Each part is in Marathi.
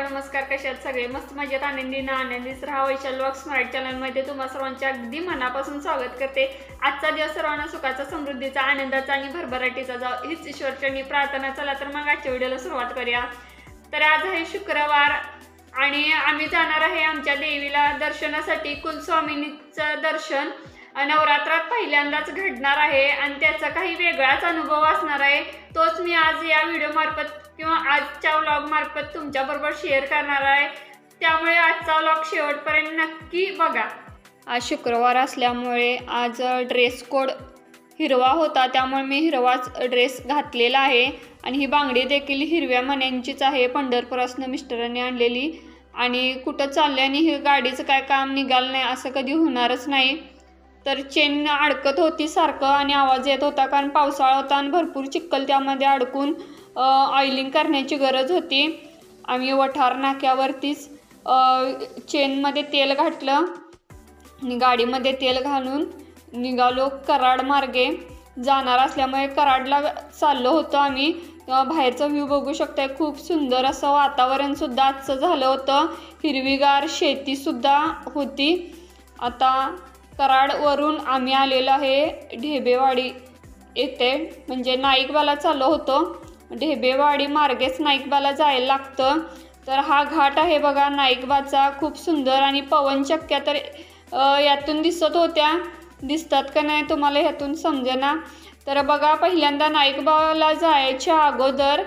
नमस्कार. कशात सगळे मस्त मजेत आनंदीच राहा. वैशाल व्लॉग्स मराठी चॅनलमध्ये तुम्हा सर्वांचे अगदी मनापासून स्वागत करते. आजचा दिवस सर्वांना सुखाचा, समृद्धीचा, आनंदाचा आणि भरभराटीचा जावो हीच ईश्वरचरणी प्रार्थना. चला तर मग आजच्या व्हिडिओला सुरुवात करूया. तर आज आहे शुक्रवार आणि आम्ही जाणार आहे आमच्या देवीला दर्शनासाठी. कुलस्वामिनीचं दर्शन नवरात्रात पहिल्यांदाच घडणार आहे आणि त्याचा काही वेगळाच अनुभव असणार आहे. तोच मी आज या व्हिडिओ मार्फत किंवा आजच्या व्लॉग मार्फत तुमच्याबरोबर शेअर करणार आहे. त्यामुळे आजचा व्लॉग शेवटपर्यंत नक्की बघा. आज शुक्रवार असल्यामुळे आज ड्रेस कोड हिरवा होता, त्यामुळे मी हिरवाच ड्रेस घातलेला आहे आणि ही बांगडी देखील हिरव्या मण्यांचीच आहे, पंढरपुरातून मिस्टरांनी आणलेली. आणि कुठं चालले आणि हे गाडीचं काय काम निघालं नाही असं कधी होणारच नाही. तर चेन अडकत होती सारखं आणि आवाज येत होता, कारण पावसाळा होता आणि भरपूर चिखल त्यामध्ये अडकून ऑइलिंग करण्याची गरज होती. आम्ही वठार नाक्यावरतीच चेनमध्ये तेल घातलं आणि गाडीमध्ये तेल घालून निघालो. कराड मार्गे जाणार असल्यामुळे कराडला चाललो होतो आम्ही. बाहेरचा व्ह्यू बघू शकताय, खूप सुंदर असं वातावरणसुद्धा आजचं झालं होतं. हिरवीगार शेतीसुद्धा होती. आता कराडवरून आम्ही आलेलो आहे ढेबेवाडी येथे, म्हणजे नाईकबाला चाललो होतो. ढेबेवाडी मार्गेच नाईकबाला जायला लागतं. तर हा घाट आहे बघा नाईकबाचा, खूप सुंदर. आणि पवनचक्क्या तर यातून दिसत होत्या, दिसतात का नाही तुम्हाला ह्यातून समजेना. तर बघा, पहिल्यांदा नाईकबाला जायच्या अगोदर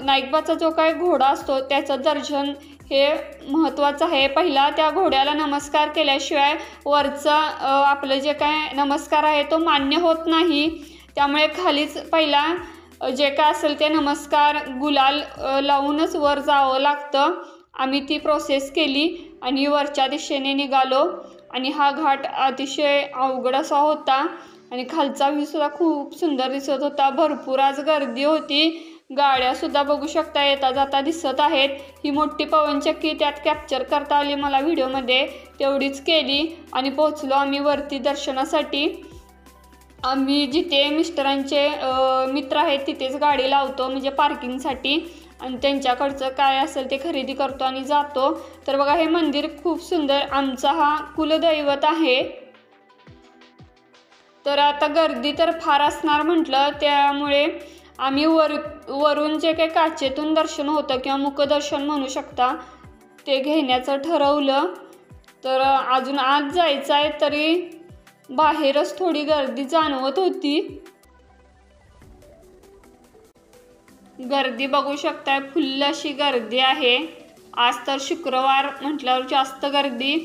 नाईकबाचा जो काही घोडा असतो त्याचं दर्शन हे महत्त्वाचं आहे. पहिला त्या घोड्याला नमस्कार केल्याशिवाय वरचा आपलं जे काय नमस्कार आहे तो मान्य होत नाही. त्यामुळे खालीच पहिला जे काय असेल ते नमस्कार गुलाल लावूनच वर जावं लागतं. आम्ही ती प्रोसेस केली आणि वरच्या दिशेने निघालो. आणि हा घाट अतिशय अवघड असा होता आणि खालचा व्ह्यूसुद्धा खूप सुंदर दिसत होता. भरपूर आज गर्दी होती. गाड्यासुद्धा बघू शकता येता जाता दिसत आहेत. ही मोठी पवनचक्की त्यात कॅप्चर करता आली मला व्हिडिओमध्ये, तेवढीच केली आणि पोहोचलो आम्ही वरती दर्शनासाठी. आम्ही जिथे मिस्टरांचे मित्र आहेत तिथेच गाडी लावतो, म्हणजे पार्किंगसाठी, आणि त्यांच्याकडचं काय असेल ते खरेदी करतो आणि जातो. तर बघा, हे मंदिर खूप सुंदर, आमचा हा कुलदैवत आहे. तर आता गर्दी तर फार असणार म्हटलं, त्यामुळे आम्ही वरून जे काही काचेतून दर्शन होतं किंवा मुखदर्शन म्हणू शकता ते घेण्याचं ठरवलं. तर अजून आत जायचं आहे तरी बाहेरच थोडी गर्दी जाणवत होती. गर्दी बघू शकताय, फुल्ल अशी गर्दी आहे. आज तर शुक्रवार म्हटल्यावर जास्त गर्दी.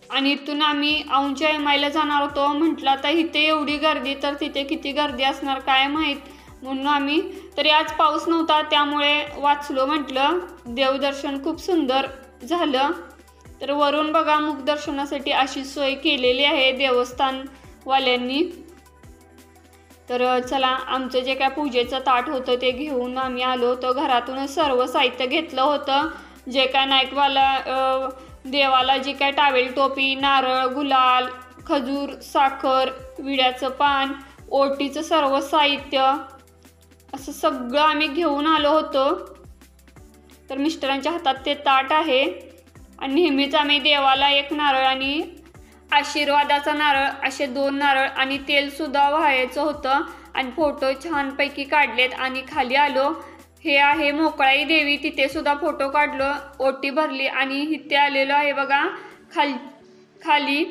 आणि इथून आम्ही औंधच्या एमआयला जाणार होतो. म्हटलं आता इथे एवढी गर्दी तर तिथे किती गर्दी असणार काय माहीत, म्हणून आम्ही, तरी आज पाऊस नव्हता त्यामुळे वाचलो म्हटलं. देवदर्शन खूप सुंदर झालं. तर वरून बघा, मुखदर्शनासाठी अशी सोय केलेली आहे देवस्थानवाल्यांनी. तर चला, आमचं जे काय पूजेचं ताट होतं ते घेऊन आम्ही आलो होतो. घरातूनच सर्व साहित्य घेतलं होतं. जे काय नाईकबाला देवाला जे काय टावेल, टोपी, नारळ, गुलाल, खजूर, साखर, विड्याचं पान, ओटीचं सर्व साहित्य असं सगळं आम्ही घेऊन आलो होतो. तर मिस्टरांच्या हातात ते ताट आहे आणि नेहमीच आम्ही देवाला एक नारळ आणि आशीर्वादाचा नारळ असे 2 नारळ आणि तेलसुद्धा व्हायचं होतं. आणि फोटो छानपैकी काढलेत आणि खाली आलो. हे आहे मोकळाई देवी, तिथे सुद्धा फोटो काढलो, ओटी भरली आणि इथे आलेलो आहे बघा खाली.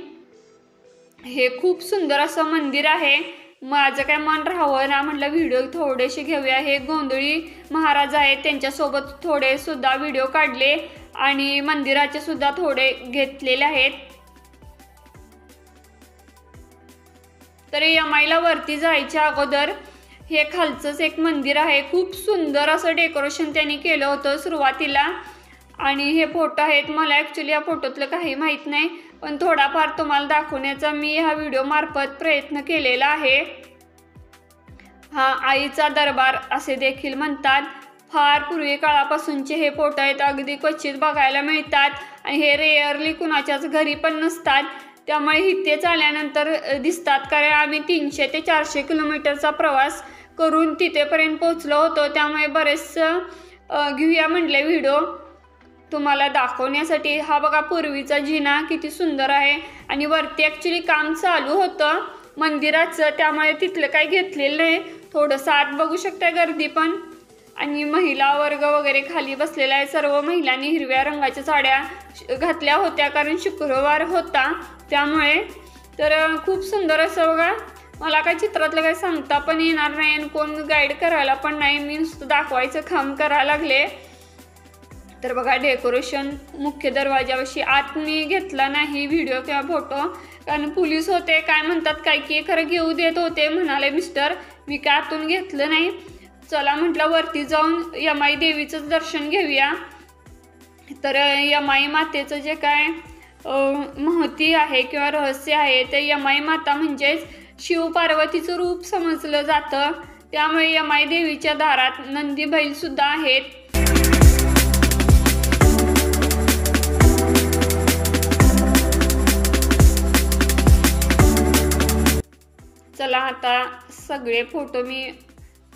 हे खूप सुंदर असं मंदिर आहे. माझं काय मन राहावं ना, म्हटलं व्हिडिओ थोडेसे घेऊया. हे गोंधळी महाराज आहेत, त्यांच्यासोबत थोडे सुद्धा व्हिडिओ काढले आणि मंदिराचे सुद्धा थोडे घेतलेले आहेत. तर एमआयला वरती जायच्या अगोदर हे खालचंच एक मंदिर आहे. खूप सुंदर असं डेकोरेशन त्यांनी केलं होतं सुरुवातीला. आणि हे फोटो आहेत, मला ॲक्च्युली या फोटोतलं काही माहीत नाही, पण थोडाफार तुम्हाला दाखवण्याचा मी ह्या व्हिडिओ मार्फत प्रयत्न केलेला आहे. हा आईचा दरबार असे देखील म्हणतात. फार पूर्वी काळापासूनचे हे फोटो आहेत, अगदी क्वचित बघायला मिळतात आणि हे रेअरली कुणाच्याच घरी पण नसतात. त्यामुळे इथेच आल्यानंतर दिसतात. कारण आम्ही 300 ते 400 किलोमीटरचा प्रवास करून तिथेपर्यंत पोहोचलो होतो. त्यामुळे बरेचसं घेऊया म्हटले व्हिडिओ तुम्हाला दाखवण्यासाठी। हा बघा पूर्वीचा जिना किती सुंदर आहे आणि वरती ॲक्च्युली काम चालू होतं मंदिराचं, त्यामुळे तिथलं काही घेतलेलं नाही। थोडंसं आत बघू शकता गर्दी पण, आणि महिला वर्ग वगैरे खाली बसलेला आहे। सर्व महिलांनी हिरव्या रंगाच्या साड्या घातल्या होत्या कारण शुक्रवार होता त्यामुळे। तर खूप सुंदर असं बघा, मला काय चित्रातलं काही सांगता पण येणार नाही आणि कोण गाईड करायला पण नाही, मी नुसतं दाखवायचं काम करायला लागले। तर बघा डेकोरेशन मुख्य दरवाजापाशी, आत मी घेतला नाही व्हिडिओ किंवा फोटो कारण पोलीस होते, काय म्हणतात काय की खरं घेऊ देत होते म्हणाले मिस्टर, मी काय आतून घेतलं नाही। चला म्हटलं वरती जाऊन यमाई देवीचं दर्शन घेऊया। तर यमाई मातेचं जे काय महती आहे किंवा रहस्य आहे ते, यमाई माता म्हणजेच शिव पार्वतीचं रूप समजलं जातं, त्यामुळे यमाई देवीच्या दारात नंदी बैल सुद्धा आहेत। चला आता सगळे फोटो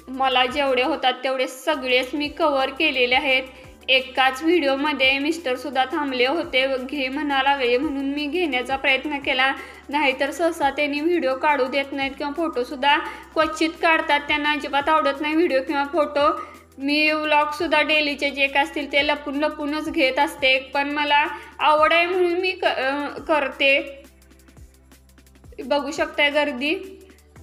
मला जेवढे होतात तेवढे सगळेच मी कव्हर केलेले आहेत एकाच व्हिडिओमध्ये। मिस्टर सुद्धा थांबले होते, घे म्हणा लागले म्हणून मी घेण्याचा प्रयत्न केला, नाहीतर सहसा त्यांनी व्हिडिओ काढू देत नाहीत किंवा फोटोसुद्धा क्वचित काढतात, त्यांना अजिबात आवडत नाही व्हिडिओ किंवा फोटो। मी व्लॉगसुद्धा डेलीचे जे काय असतील ते लपूनच घेत असते, पण मला आवड आहे म्हणून मी करते। बघू शकताय गर्दी।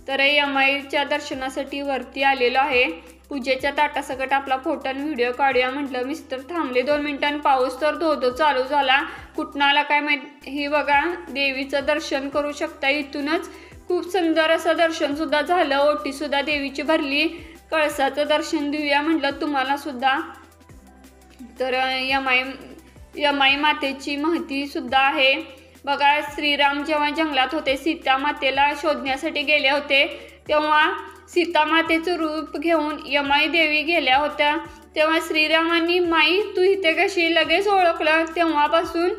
तर यमाईच्या दर्शनासाठी वरती आलेलो आहे, पूजेच्या ताटासकट आपला फोटो आणि व्हिडिओ काढूया म्हटलं। मिस्टर थांबले 2 मिनिटांनी, पाऊस तर धो चालू झाला, कुठनं आला काय माहीत। हे बघा देवीचं दर्शन करू शकता इथूनच, खूप सुंदर असं दर्शन सुद्धा झालं, ओटी सुद्धा देवीची भरली। कळसाचं दर्शन देऊया म्हटलं तुम्हाला सुद्धा। तर यमाई मातेची महती सुद्धा आहे बघा। श्रीराम जेव्हा जंगलात होते, सीता मातेला शोधण्यासाठी गेले होते, तेव्हा सीता मातेचं रूप घेऊन यमाई देवी गेल्या होत्या, तेव्हा श्रीरामांनी माई तू इथे कशी लगेच ओळखलं, तेव्हापासून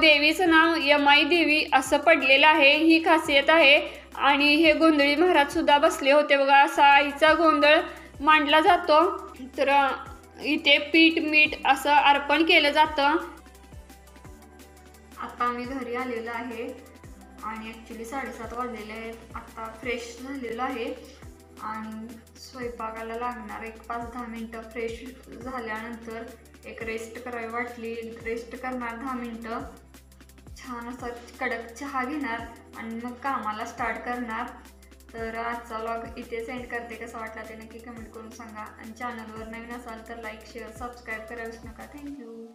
देवीचं नाव यमाई देवी असं पडलेलं आहे, ही खासियत आहे। आणि हे गोंधळी महाराज सुद्धा बसले होते बघा, असा आईचा गोंधळ मांडला जातो। तर इथे पीठ मीठ असं अर्पण केलं जातं। आता मी घरी आलेलो आहे आणि ॲक्च्युली 7:30 वाजलेले आहेत। आता फ्रेश झालेलो आहे आणि स्वयंपाकाला लागणार एक 5-10 मिनटं। फ्रेश झाल्यानंतर एक रेस्ट करावी वाटली, रेस्ट करणार 10 मिनटं, छान असा कडक चहा घेणार आणि मग कामाला स्टार्ट करणार। तर आजचा व्लॉग इथे सेंड करते, कसा वाटला ते नक्की कमेंट करून सांगा आणि चॅनलवर नवीन असाल तर लाईक शेअर सबस्क्राईब करायलाच नका। थँक्यू।